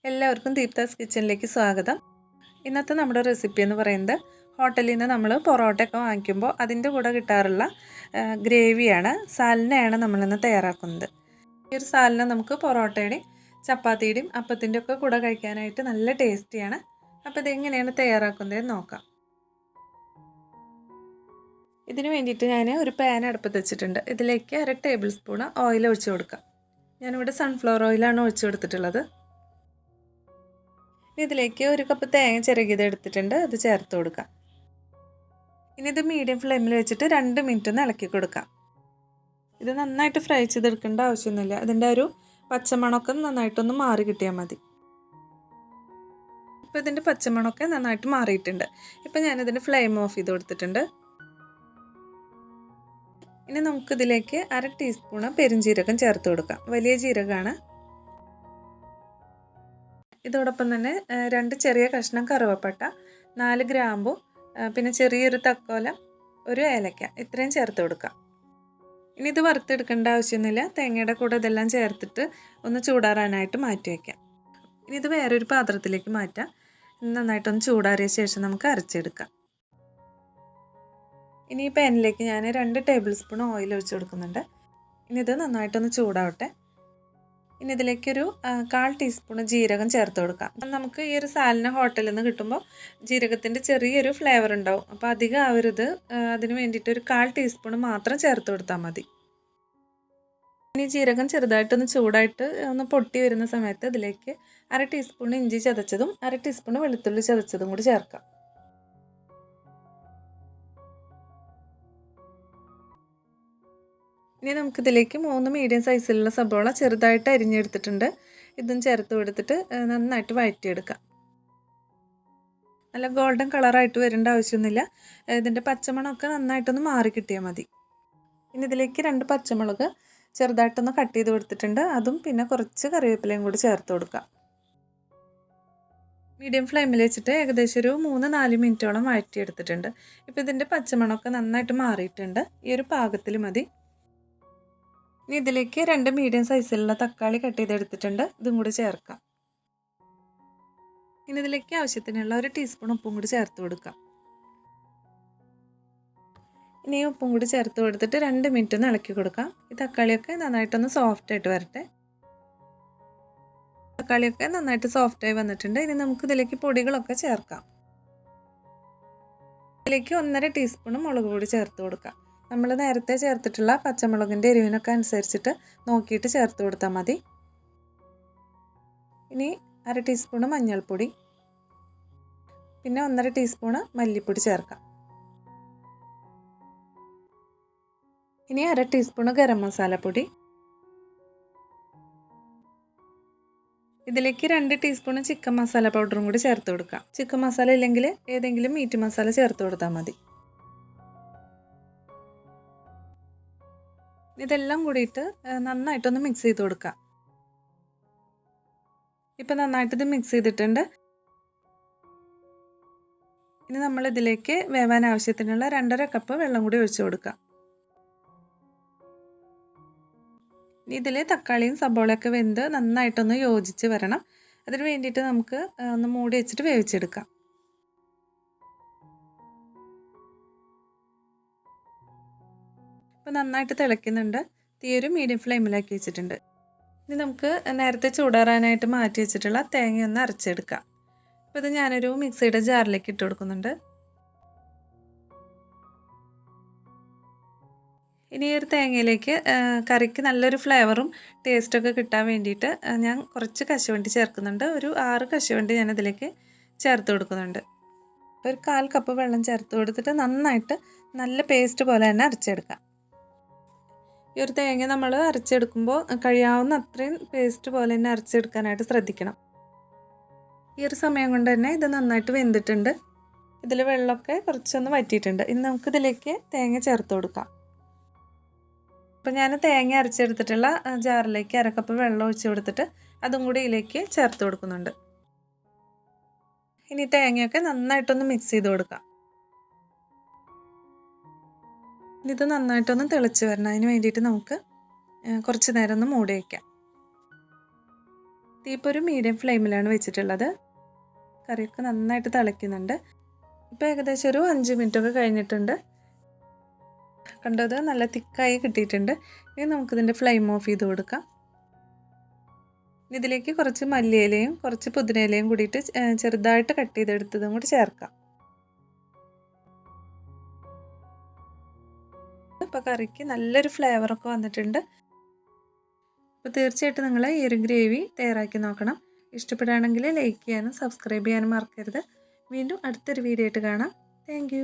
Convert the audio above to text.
എല്ലാവർക്കും ദീപ്താസ് കിച്ചണിലേക്ക് സ്വാഗതം. ഇന്നത്തെ നമ്മുടെ റെസിപ്പി എന്ന് പറയുന്നത് ഹോട്ടലിൽ നിന്ന് നമ്മൾ പൊറോട്ടയൊക്കെ വാങ്ങിക്കുമ്പോൾ അതിൻ്റെ കൂടെ കിട്ടാറുള്ള ഗ്രേവിയാണ്, സാലനയാണ് നമ്മളിന്ന് തയ്യാറാക്കുന്നത്. ഈ ഒരു സാലന നമുക്ക് പൊറോട്ടയുടെയും ചപ്പാത്തിയുടെയും അപ്പത്തിൻ്റെ ഒക്കെ കൂടെ കഴിക്കാനായിട്ട് നല്ല ടേസ്റ്റിയാണ്. അപ്പോൾ ഇതെങ്ങനെയാണ് തയ്യാറാക്കുന്നതെന്ന് നോക്കാം. ഇതിന് വേണ്ടിയിട്ട് ഞാൻ ഒരു പാൻ അടുപ്പത്ത് വെച്ചിട്ടുണ്ട്. ഇതിലേക്ക് 1/2 ടേബിൾ സ്പൂൺ ഓയിൽ ഒഴിച്ച് കൊടുക്കാം. ഞാനിവിടെ സൺഫ്ലവർ ഓയിലാണ് ഒഴിച്ച് കൊടുത്തിട്ടുള്ളത്. ഇതിലേക്ക് 1 കപ്പ് തേങ്ങ ചിരകിയത് എടുത്തിട്ടുണ്ട്, അത് ചേർത്ത് കൊടുക്കാം. ഇനി ഇത് മീഡിയം ഫ്ലെയിമിൽ വെച്ചിട്ട് 2 മിനിറ്റ് ഒന്ന് ഇളക്കി കൊടുക്കാം. ഇത് നന്നായിട്ട് ഫ്രൈ ചെയ്തെടുക്കേണ്ട ആവശ്യമൊന്നുമില്ല. അതിൻ്റെ ഒരു പച്ചമണമൊക്കെ നന്നായിട്ടൊന്ന് മാറി കിട്ടിയാൽ മതി. ഇപ്പോൾ ഇതിൻ്റെ പച്ചമണമൊക്കെ നന്നായിട്ട് മാറിയിട്ടുണ്ട്. ഇപ്പോൾ ഞാനിതിൻ്റെ ഫ്ലെയിം ഓഫ് ചെയ്ത് കൊടുത്തിട്ടുണ്ട്. ഇനി നമുക്കിതിലേക്ക് 1/2 ടീസ്പൂൺ പെരുംജീരകം ചേർത്ത് കൊടുക്കാം. വലിയ ജീരകമാണ്. ഇതോടൊപ്പം തന്നെ 2 ചെറിയ കഷ്ണം കറുവപ്പട്ട, 4 ഗ്രാമ്പു, പിന്നെ ചെറിയൊരു തക്കോലം, ഒരു ഏലക്ക, ഇത്രയും ചേർത്ത് കൊടുക്കാം. ഇനി ഇത് വറുത്തെടുക്കേണ്ട ആവശ്യമൊന്നുമില്ല. തേങ്ങയുടെ കൂടെ ഇതെല്ലാം ചേർത്തിട്ട് ഒന്ന് ചൂടാറാനായിട്ട് മാറ്റി വയ്ക്കാം. ഇനി ഇത് വേറൊരു പാത്രത്തിലേക്ക് മാറ്റാം. നന്നായിട്ടൊന്ന് ചൂടാറിയ ശേഷം നമുക്ക് അരച്ചെടുക്കാം. ഇനി ഈ പാനിലേക്ക് ഞാൻ 2 ടേബിൾ സ്പൂൺ ഓയിൽ ഒഴിച്ച് കൊടുക്കുന്നുണ്ട്. ഇനി ഇത് നന്നായിട്ടൊന്ന് ചൂടാവട്ടെ. ഇനി ഇതിലേക്കൊരു 1/4 ടീസ്പൂൺ ജീരകം ചേർത്ത് കൊടുക്കാം. നമുക്ക് ഈ ഒരു സാലന ഹോട്ടലിൽ നിന്ന് കിട്ടുമ്പോൾ ജീരകത്തിൻ്റെ ചെറിയൊരു ഫ്ലേവർ ഉണ്ടാവും. അപ്പോൾ അധികം ആവരുത്. അതിന് വേണ്ടിയിട്ട് ഒരു 1/4 ടീസ്പൂൺ മാത്രം ചേർത്ത് കൊടുത്താൽ മതി. ഇനി ജീരകം ചെറുതായിട്ടൊന്ന് ചൂടായിട്ട് ഒന്ന് പൊട്ടി വരുന്ന സമയത്ത് ഇതിലേക്ക് 1/2 ടീസ്പൂൺ ഇഞ്ചി ചതച്ചതും 1/2 ടീസ്പൂൺ വെളുത്തുള്ളി ചതച്ചതും കൂടി ചേർക്കാം. ഇനി നമുക്കിതിലേക്ക് 3 മീഡിയം സൈസിലുള്ള സബോള ചെറുതായിട്ട് അരിഞ്ഞെടുത്തിട്ടുണ്ട്. ഇതും ചേർത്ത് കൊടുത്തിട്ട് നന്നായിട്ട് വഴറ്റിയെടുക്കാം. നല്ല ഗോൾഡൻ കളറായിട്ട് വരേണ്ട ആവശ്യമൊന്നുമില്ല. ഇതിൻ്റെ പച്ചമണമൊക്കെ നന്നായിട്ടൊന്ന് മാറി കിട്ടിയാൽ മതി. ഇനി ഇതിലേക്ക് 2 പച്ചമുളക് ചെറുതായിട്ടൊന്ന് കട്ട് ചെയ്ത് കൊടുത്തിട്ടുണ്ട്. അതും പിന്നെ കുറച്ച് കറിവേപ്പിലയും കൂടി ചേർത്ത് കൊടുക്കാം. മീഡിയം ഫ്ലെയിമിൽ വെച്ചിട്ട് ഏകദേശം ഒരു 3-4 മിനിറ്റോളം വഴറ്റിയെടുത്തിട്ടുണ്ട്. ഇപ്പോൾ ഇതിൻ്റെ പച്ചമണമൊക്കെ നന്നായിട്ട് മാറിയിട്ടുണ്ട്. ഈ ഒരു പാകത്തിൽ മതി. ഇനി ഇതിലേക്ക് 2 മീഡിയം സൈസിലുള്ള തക്കാളി കട്ട് ചെയ്തെടുത്തിട്ടുണ്ട്. ഇതും കൂടി ചേർക്കാം. ഇനി ഇതിലേക്ക് ആവശ്യത്തിനുള്ള 1 ടീസ്പൂൺ ഉപ്പും കൂടി ചേർത്ത് കൊടുക്കാം. ഇനി ഉപ്പും കൂടി ചേർത്ത് കൊടുത്തിട്ട് 2 മിനിറ്റ് ഒന്ന് ഇളക്കി കൊടുക്കാം. ഈ തക്കാളിയൊക്കെ നന്നായിട്ടൊന്ന് സോഫ്റ്റായിട്ട് വരട്ടെ. തക്കാളിയൊക്കെ നന്നായിട്ട് സോഫ്റ്റായി വന്നിട്ടുണ്ട്. ഇനി നമുക്ക് ഇതിലേക്ക് പൊടികളൊക്കെ ചേർക്കാം. ഇതിലേക്ക് 1/2 ടീസ്പൂൺ മുളക് പൊടി ചേർത്ത് കൊടുക്കാം. നമ്മൾ നേരത്തെ ചേർത്തിട്ടുള്ള പച്ചമുളകിൻ്റെ എരിവിനൊക്കെ അനുസരിച്ചിട്ട് നോക്കിയിട്ട് ചേർത്ത് കൊടുത്താൽ മതി. ഇനി 1/2 ടീസ്പൂൺ മഞ്ഞൾപ്പൊടി, പിന്നെ 1/2 ടീസ്പൂൺ മല്ലിപ്പൊടി ചേർക്കാം. ഇനി 1/2 ടീസ്പൂൺ ഗരം മസാലപ്പൊടി. ഇതിലേക്ക് 2 ടീസ്പൂൺ ചിക്കൻ മസാല പൗഡറും കൂടി ചേർത്ത് കൊടുക്കാം. ചിക്കൻ മസാല ഇല്ലെങ്കിൽ ഏതെങ്കിലും മീറ്റ് മസാല ചേർത്ത് കൊടുത്താൽ മതി. ഇതെല്ലാം കൂടിയിട്ട് നന്നായിട്ടൊന്ന് മിക്സ് ചെയ്ത് കൊടുക്കാം. ഇപ്പം നന്നായിട്ടിത് മിക്സ് ചെയ്തിട്ടുണ്ട്. ഇനി നമ്മൾ ഇതിലേക്ക് വേവാൻ ആവശ്യത്തിനുള്ള 2.5 കപ്പ് വെള്ളം കൂടി ഒഴിച്ചു കൊടുക്കാം. ഇതിൽ തക്കാളിയും സബോളയൊക്കെ വെന്ത് നന്നായിട്ടൊന്ന് യോജിച്ച് വരണം. അതിന് വേണ്ടിയിട്ട് നമുക്ക് ഒന്ന് മൂടി വെച്ചിട്ട് വേവിച്ചെടുക്കാം. ഇപ്പോൾ നന്നായിട്ട് തിളയ്ക്കുന്നുണ്ട്. തീയൊരു മീഡിയം ഫ്ലെയിമിലാക്കി വെച്ചിട്ടുണ്ട്. ഇനി നമുക്ക് നേരത്തെ ചൂടാറാനായിട്ട് മാറ്റി വെച്ചിട്ടുള്ള തേങ്ങ ഒന്ന് അരച്ചെടുക്കാം. അപ്പോൾ ഇത് ഞാനൊരു മിക്സിയുടെ ജാറിലേക്ക് ഇട്ട് കൊടുക്കുന്നുണ്ട്. ഇനി ഈ ഒരു തേങ്ങയിലേക്ക് കറിക്ക് നല്ലൊരു ഫ്ലേവറും ടേസ്റ്റൊക്കെ കിട്ടാൻ വേണ്ടിയിട്ട് ഞാൻ കുറച്ച് കശുവണ്ടി ചേർക്കുന്നുണ്ട്. ഒരു 6 കശുവണ്ടി ഞാനതിലേക്ക് ചേർത്ത് കൊടുക്കുന്നുണ്ട്. ഒരു 1/4 കപ്പ് വെള്ളം ചേർത്ത് കൊടുത്തിട്ട് നന്നായിട്ട് നല്ല പേസ്റ്റ് പോലെ തന്നെ അരച്ചെടുക്കാം. ഈ ഒരു തേങ്ങ നമ്മൾ അരച്ചെടുക്കുമ്പോൾ കഴിയാവുന്ന അത്രയും പേസ്റ്റ് പോലെ തന്നെ അരച്ചെടുക്കാനായിട്ട് ശ്രദ്ധിക്കണം. ഈ ഒരു സമയം കൊണ്ട് തന്നെ ഇത് നന്നായിട്ട് വെന്തിട്ടുണ്ട്. ഇതിൽ വെള്ളമൊക്കെ കുറച്ചൊന്ന് വറ്റിയിട്ടുണ്ട്. ഇനി നമുക്കിതിലേക്ക് തേങ്ങ ചേർത്ത് കൊടുക്കാം. അപ്പോൾ ഞാൻ തേങ്ങ അരച്ചെടുത്തിട്ടുള്ള ജാറിലേക്ക് 1/2 കപ്പ് വെള്ളം ഒഴിച്ച് കൊടുത്തിട്ട് അതും കൂടി ഇതിലേക്ക് ചേർത്ത് കൊടുക്കുന്നുണ്ട്. ഇനി തേങ്ങയൊക്കെ നന്നായിട്ടൊന്ന് മിക്സ് ചെയ്ത് കൊടുക്കാം. ഇത് നന്നായിട്ടൊന്ന് തിളച്ച് വരണം. അതിന് വേണ്ടിയിട്ട് നമുക്ക് കുറച്ച് നേരം ഒന്ന് മൂടി വയ്ക്കാം. തീ ഇപ്പോൾ ഒരു മീഡിയം ഫ്ലെയിമിലാണ് വെച്ചിട്ടുള്ളത്. കറിയൊക്കെ നന്നായിട്ട് തിളയ്ക്കുന്നുണ്ട്. ഇപ്പോൾ ഏകദേശം ഒരു 5 മിനിറ്റൊക്കെ കഴിഞ്ഞിട്ടുണ്ട്. കണ്ടത് നല്ല തിക്കായി കിട്ടിയിട്ടുണ്ട്. ഇനി നമുക്കിതിൻ്റെ ഫ്ലെയിം ഓഫ് ചെയ്ത് കൊടുക്കാം. ഇതിലേക്ക് കുറച്ച് മല്ലിയിലയും കുറച്ച് പുതിനയിലയും കൂടിയിട്ട് ചെറുതായിട്ട് കട്ട് ചെയ്തെടുത്തതും കൂടി ചേർക്കാം. ഇപ്പോൾ കറിക്ക് നല്ലൊരു ഫ്ലേവറൊക്കെ വന്നിട്ടുണ്ട്. അപ്പോൾ തീർച്ചയായിട്ടും നിങ്ങൾ ഈ ഒരു ഗ്രേവി തയ്യാറാക്കി നോക്കണം. ഇഷ്ടപ്പെടുകയാണെങ്കിൽ ലൈക്ക് ചെയ്യാനും സബ്സ്ക്രൈബ് ചെയ്യാനും മറക്കരുത്. വീണ്ടും അടുത്തൊരു വീഡിയോ ആയിട്ട് കാണാം. താങ്ക്